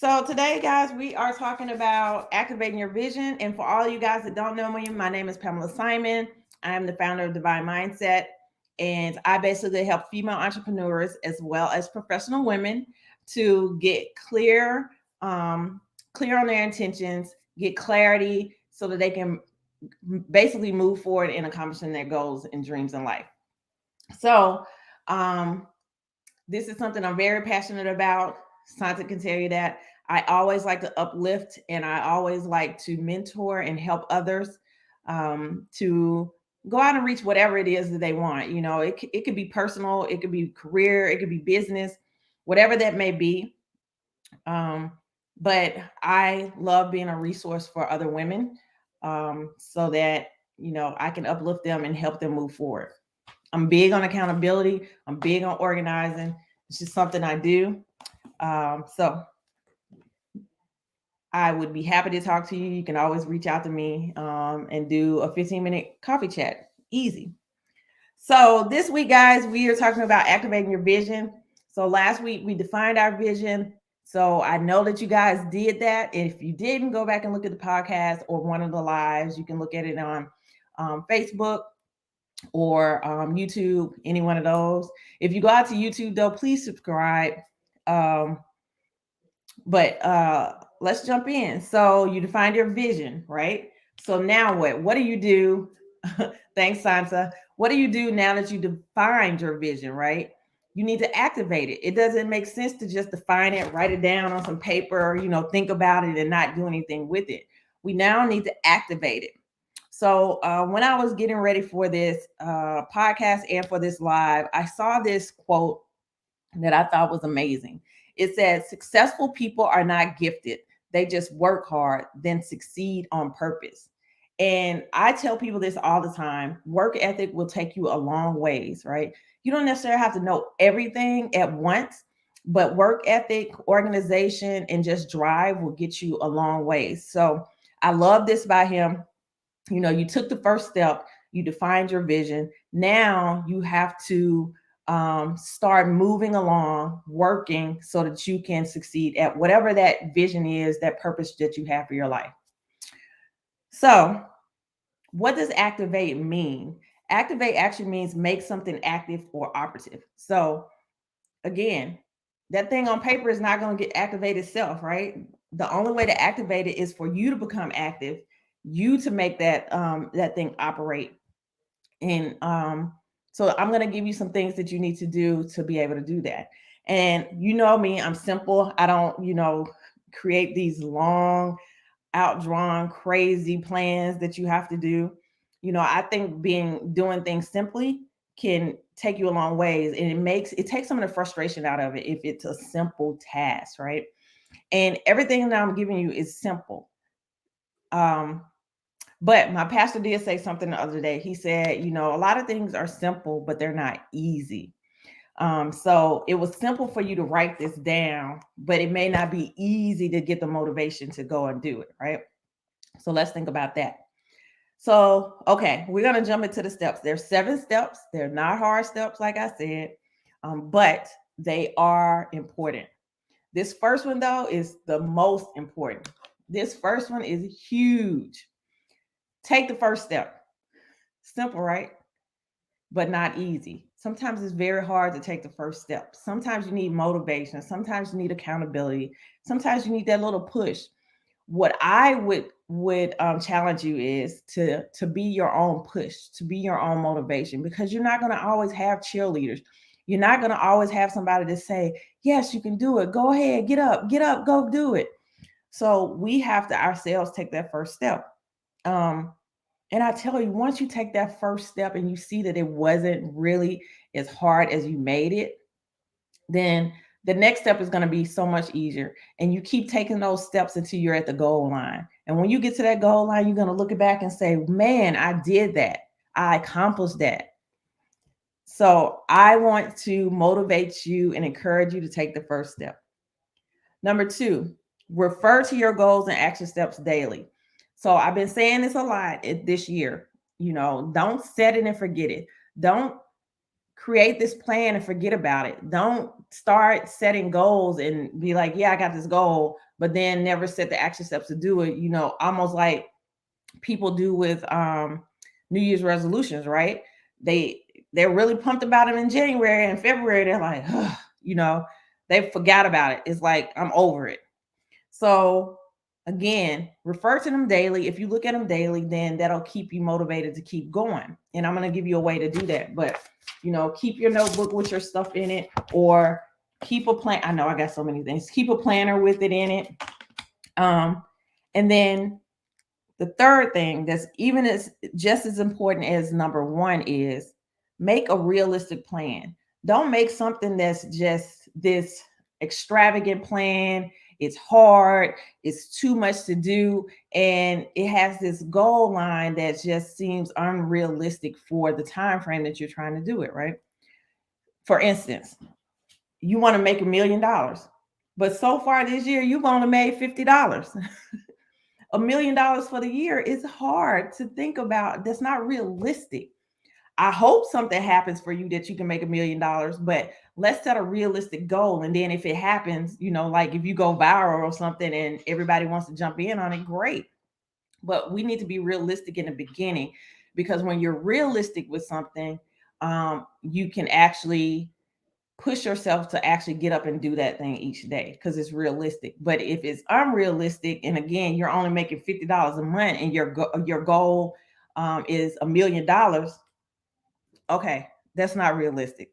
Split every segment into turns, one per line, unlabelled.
So today, guys, we are talking about activating your vision. And for all you guys that don't know me, my name is Pamela Simon. I am the founder of Divine Mindset, and I basically help female entrepreneurs as well as professional women to get clear on their intentions, get clarity, so that they can basically move forward in accomplishing their goals and dreams in life. So, um, this is something I'm very passionate about. Santa can tell you that. I always like to uplift and I always like to mentor and help others to go out and reach whatever it is that they want. It could be personal, it could be career, it could be business, whatever that may be. Um, but I love being a resource for other women so that, I can uplift them and help them move forward. I'm big on accountability. I'm big on organizing. It's just something I do. So I would be happy to talk to you. You can always reach out to me and do a 15-minute coffee chat. Easy. So this week, guys, we are talking about activating your vision. So last week we defined our vision. So I know that you guys did that. If you didn't, go back and look at the podcast or one of the lives. You can look at it on Facebook or YouTube, any one of those. If you go out to YouTube, though, please subscribe. Um, but let's jump in. So you defined your vision, right? So now what? What do you do? Thanks, Sansa. What do you do now that you defined your vision, right? You need to activate it. It doesn't make sense to just define it, write it down on some paper, think about it and not do anything with it. We now need to activate it. So when I was getting ready for this podcast and for this live, I saw this quote that I thought was amazing. It said, "Successful people are not gifted. They just work hard, then succeed on purpose." And I tell people this all the time. Work ethic will take you a long ways, right? You don't necessarily have to know everything at once, but work ethic, organization, and just drive will get you a long ways. So I love this by him. You took the first step, you defined your vision. Now you have to start moving along, working so that you can succeed at whatever that vision is, that purpose that you have for your life. So, what does activate mean? Activate actually means make something active or operative. So, again, that thing on paper is not going to get activated itself, right? The only way to activate it is for you to become active, you to make that thing operate. And so I'm going to give you some things that you need to do to be able to do that. And you know me, I'm simple. I don't, create these long, outdrawn, crazy plans that you have to do. I think doing things simply can take you a long ways, and it takes some of the frustration out of it if it's a simple task, right? And everything that I'm giving you is simple. But my pastor did say something the other day. He said, a lot of things are simple, but they're not easy. So it was simple for you to write this down, but it may not be easy to get the motivation to go and do it, right? So let's think about that. So, okay, we're going to jump into the steps. There's 7 steps. They're not hard steps, like I said, but they are important. This first one, though, is the most important. This first one is huge. Take the first step. Simple, right? But not easy. Sometimes it's very hard to take the first step. Sometimes you need motivation. Sometimes you need accountability. Sometimes you need that little push. What I would challenge you is to be your own push, to be your own motivation, because you're not going to always have cheerleaders. You're not going to always have somebody to say, "Yes, you can do it. Go ahead, get up, go do it." So we have to ourselves take that first step. And I tell you, once you take that first step and you see that it wasn't really as hard as you made it, then the next step is going to be so much easier. And you keep taking those steps until you're at the goal line. And when you get to that goal line, you're going to look back and say, "Man, I did that. I accomplished that." So I want to motivate you and encourage you to take the first step. Number 2, refer to your goals and action steps daily. So I've been saying this a lot this year. Don't set it and forget it. Don't create this plan and forget about it. Don't start setting goals and be like, yeah, I got this goal, but then never set the action steps to do it, almost like people do with New Year's resolutions, right? They they're really pumped about it in January and February. They're like, ugh, you know, they forgot about it. It's like I'm over it. So again, refer to them daily. If you look at them daily, then that'll keep you motivated to keep going. And I'm going to give you a way to do that. But keep your notebook with your stuff in it, or keep a plan. I know I got so many things. Keep a planner with it in it. And then the third thing that's even as just as important as number one is make a realistic plan. Don't make something that's just this extravagant plan. It's hard, it's too much to do, and it has this goal line that just seems unrealistic for the time frame that you're trying to do it, right? For instance, you want to make $1,000,000, but so far this year you've only made $50. $1,000,000 for the year is hard to think about. That's not realistic. I hope something happens for you that you can make $1,000,000, but let's set a realistic goal. And then if it happens, like if you go viral or something and everybody wants to jump in on it, great. But we need to be realistic in the beginning, because when you're realistic with something, you can actually push yourself to actually get up and do that thing each day because it's realistic. But if it's unrealistic, and again, you're only making $50 a month and your goal is $1,000,000, okay, that's not realistic.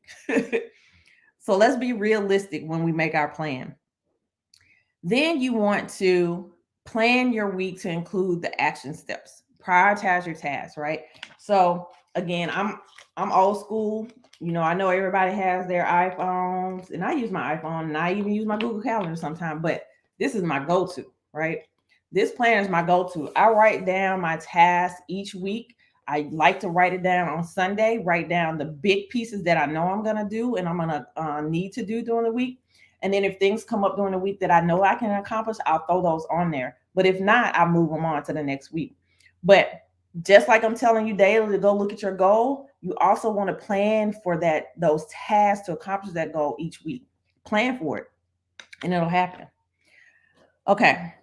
So let's be realistic when we make our plan. Then you want to plan your week to include the action steps. Prioritize your tasks, right? So again, I'm old school. I know everybody has their iPhones, and I use my iPhone, and I even use my Google Calendar sometimes, but this is my go-to, right? This plan is my go-to. I write down my tasks each week. I like to write it down on Sunday, write down the big pieces that I know I'm going to do and I'm going to need to do during the week. And then if things come up during the week that I know I can accomplish, I'll throw those on there. But if not, I'll move them on to the next week. But just like I'm telling you daily to go look at your goal, you also want to plan for those tasks to accomplish that goal each week. Plan for it, and it'll happen. Okay.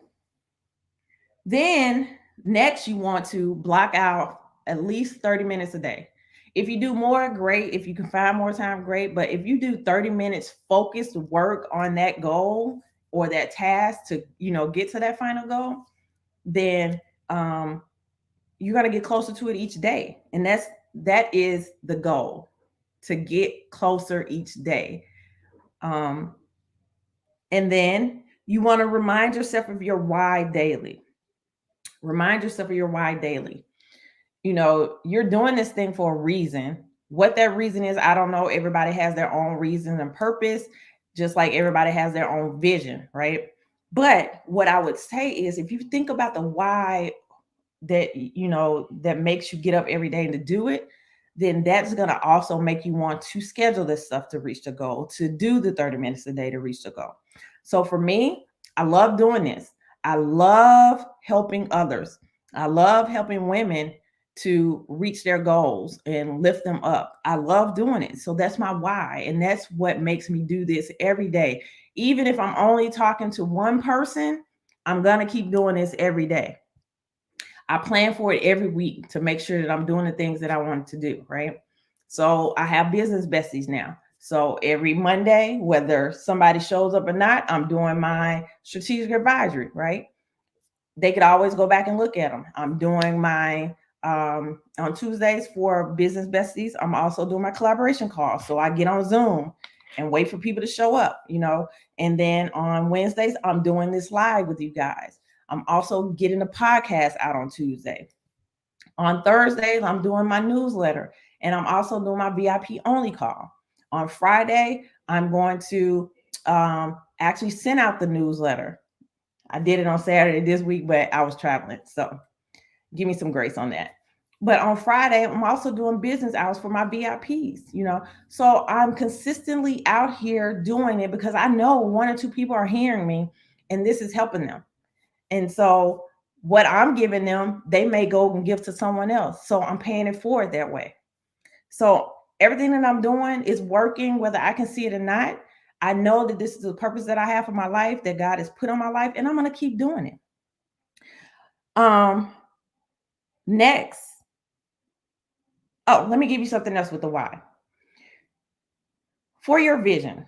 Then next, you want to block out at least 30 minutes a day. If you do more, great. If you can find more time, great. But if you do 30 minutes focused work on that goal or that task to, get to that final goal, then you're going to get closer to it each day. And that is the goal, to get closer each day. And then you want to remind yourself of your why daily. Remind yourself of your why daily. You're doing this thing for a reason. What that reason is, I don't know. Everybody has their own reason and purpose, just like everybody has their own vision, right? But what I would say is, if you think about the why that makes you get up every day to do it, then that's going to also make you want to schedule this stuff to reach the goal, to do the 30 minutes a day to reach the goal. So for me, I love doing this. I love helping others. I love helping women to reach their goals and lift them up. I love doing it. So that's my why. And that's what makes me do this every day. Even if I'm only talking to one person, I'm going to keep doing this every day. I plan for it every week to make sure that I'm doing the things that I want to do, right? So I have business besties now. So every Monday, whether somebody shows up or not, I'm doing my strategic advisory, right? They could always go back and look at them. I'm doing my on Tuesdays for business besties. I'm also doing my collaboration call. So I get on Zoom and wait for people to show up, and then on Wednesdays, I'm doing this live with you guys. I'm also getting a podcast out on Tuesday. On Thursdays, I'm doing my newsletter, and I'm also doing my VIP only call. On Friday, I'm going to actually send out the newsletter. I did it on Saturday this week, but I was traveling. So give me some grace on that. But on Friday, I'm also doing business hours for my VIPs, So I'm consistently out here doing it because I know one or two people are hearing me and this is helping them. And so what I'm giving them, they may go and give to someone else. So I'm paying it forward that way. So Everything that I'm doing is working, whether I can see it or not. I know that this is the purpose that I have for my life, that God has put on my life, and I'm going to keep doing it. Next, oh, let me give you something else with the why. For your vision,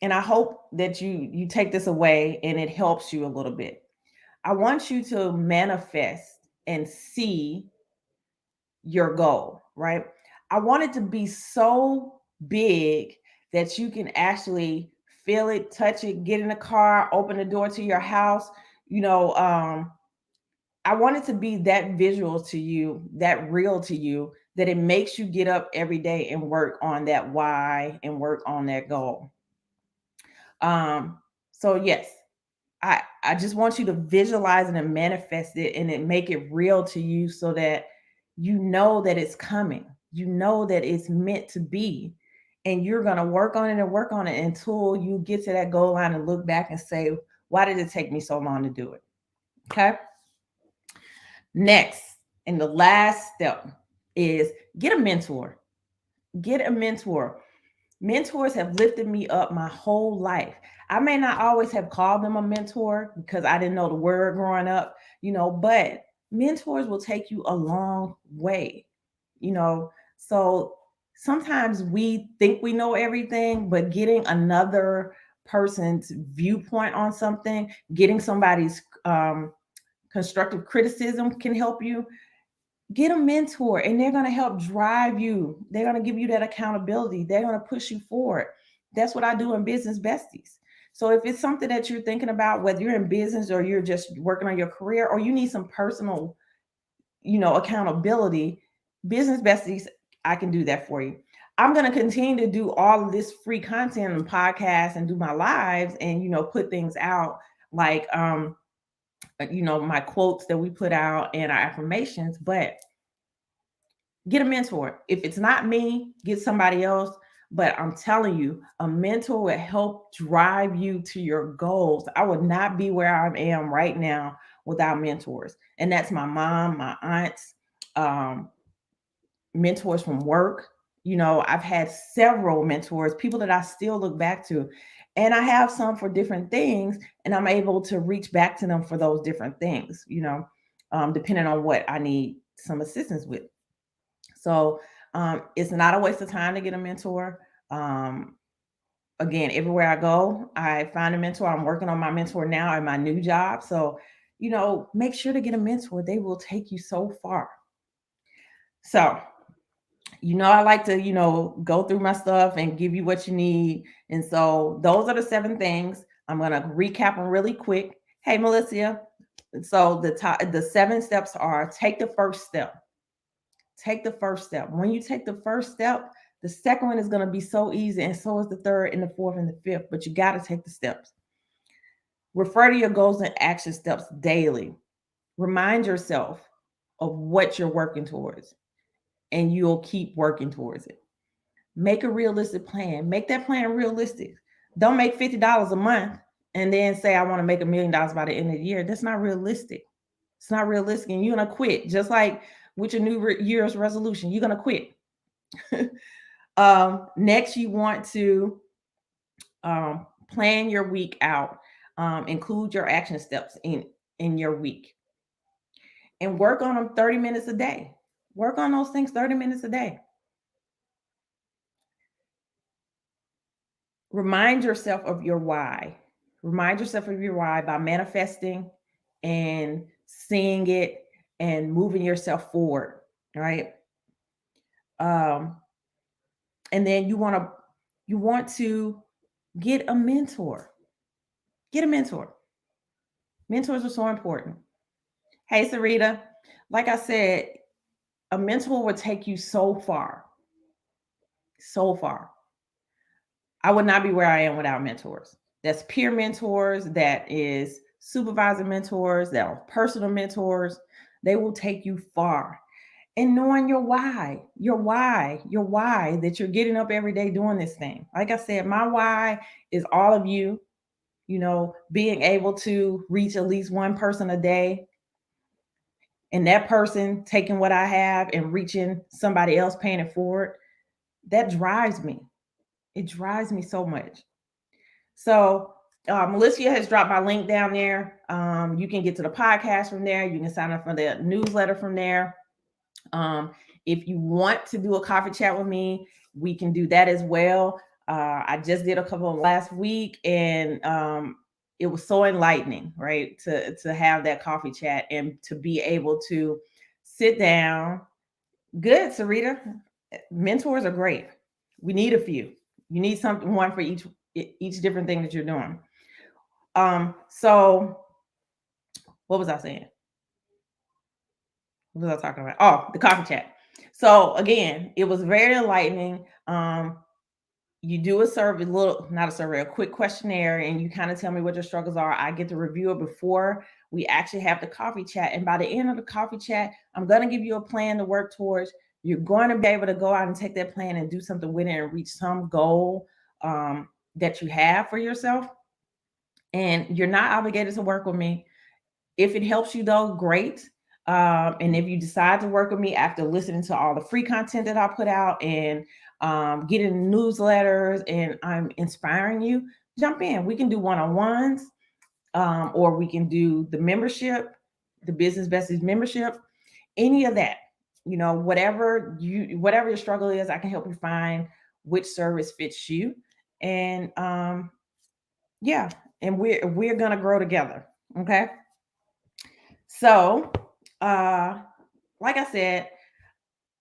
and I hope that you take this away and it helps you a little bit. I want you to manifest and see your goal, right? I want it to be so big that you can actually feel it, touch it, get in the car, open the door to your house. You know, I want it to be that visual to you, that real to you, that it makes you get up every day and work on that why and work on that goal. So yes, I just want you to visualize it and manifest it and it make it real to you so that you know that it's coming. You know that it's meant to be. And you're going to work on it and work on it until you get to that goal line and look back and say, why did it take me so long to do it? Okay. Next, and the last step is get a mentor. Get a mentor. Mentors have lifted me up my whole life. I may not always have called them a mentor because I didn't know the word growing up, but mentors will take you a long way, you know. So sometimes we think we know everything, but getting another person's viewpoint on something, getting somebody's constructive criticism can help you. Get a mentor and they're going to help drive you. They're going to give you that accountability. They're going to push you forward. That's what I do in Business Besties. So if it's something that you're thinking about, whether you're in business or you're just working on your career or you need some personal, accountability, Business Besties, I can do that for you. I'm going to continue to do all of this free content and podcasts and do my lives and, put things out like, my quotes that we put out and our affirmations, but get a mentor. If it's not me, get somebody else. But I'm telling you, a mentor will help drive you to your goals. I would not be where I am right now without mentors. And that's my mom, my aunts, mentors from work. I've had several mentors, people that I still look back to. And I have some for different things, and I'm able to reach back to them for those different things, depending on what I need some assistance with. So it's not a waste of time to get a mentor. Again, everywhere I go, I find a mentor. I'm working on my mentor now in my new job. So, make sure to get a mentor. They will take you so far. So, I like to, go through my stuff and give you what you need. And so those are the 7 things. I'm going to recap them really quick. Hey, Melissa. So the 7 steps are: take the first step. Take the first step. When you take the first step, the second one is going to be so easy, and so is the third and the fourth and the fifth, but you got to take the steps. Refer to your goals and action steps daily. Remind yourself of what you're working towards, and you'll keep working towards it. Make a realistic plan. Make that plan realistic. Don't make $50 a month and then say, I want to make $1 million by the end of the year. That's not realistic. It's not realistic. And you're going to quit. Just like with your New Year's resolution, you're going to quit. Next, you want to plan your week out. Include your action steps in your week. And work on them 30 minutes a day. Work on those things 30 minutes a day. Remind yourself of your why. Remind yourself of your why by manifesting and seeing it and moving yourself forward, right? And then you want to get a mentor. Get a mentor. Mentors are so important. Hey, Sarita, like I said, a mentor will take you so far. So far. I would not be where I am without mentors. That's peer mentors, that is supervisor mentors, that are personal mentors. They will take you far. And knowing your why, that you're getting up every day doing this thing. Like I said, my why is all of you, being able to reach at least one person a day, and that person taking what I have and reaching somebody else, paying it forward. That drives me. It drives me so much. So Melissa has dropped my link down there. You can get to the podcast from there. You can sign up for the newsletter from there. Um, if you want to do a coffee chat with me, we can do that as well. I just did a couple last week, and it was so enlightening, right? To have that coffee chat and to be able to sit down. Good, Sarita. Mentors are great. We need a few. You need something, one for each different thing that you're doing. So what was I saying? What was I talking about? Oh, the coffee chat. So again, it was very enlightening. You do a survey, not a survey, a quick questionnaire, and you kind of tell me what your struggles are. I get to review it before we actually have the coffee chat. And by the end of the coffee chat, I'm going to give you a plan to work towards. You're going to be able to go out and take that plan and do something with it and reach some goal that you have for yourself. And you're not obligated to work with me. If it helps you, though, great. And if you decide to work with me after listening to all the free content that I put out and getting newsletters and I'm inspiring you, jump in. We can do one-on-ones, or we can do the membership, the Business Besties membership, any of that. Whatever your struggle is, I can help you find which service fits you. And yeah, and we're gonna grow together. Okay. So, like I said,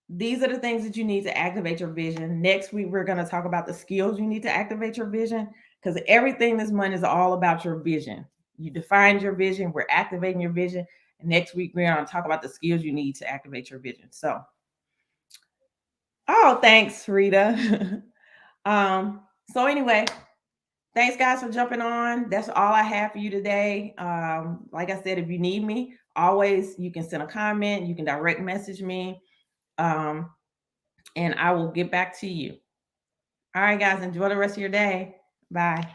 these are the things that you need to activate your vision. Next week, we're going to talk about the skills you need to activate your vision, because everything this month is all about your vision. You defined your vision. We're activating your vision. And next week, we're going to talk about the skills you need to activate your vision. So, thanks, Rita. So anyway, thanks guys for jumping on. That's all I have for you today. Like I said, if you need me, always you can send a comment, you can direct message me, and I will get back to you. All right, guys, enjoy the rest of your day. Bye.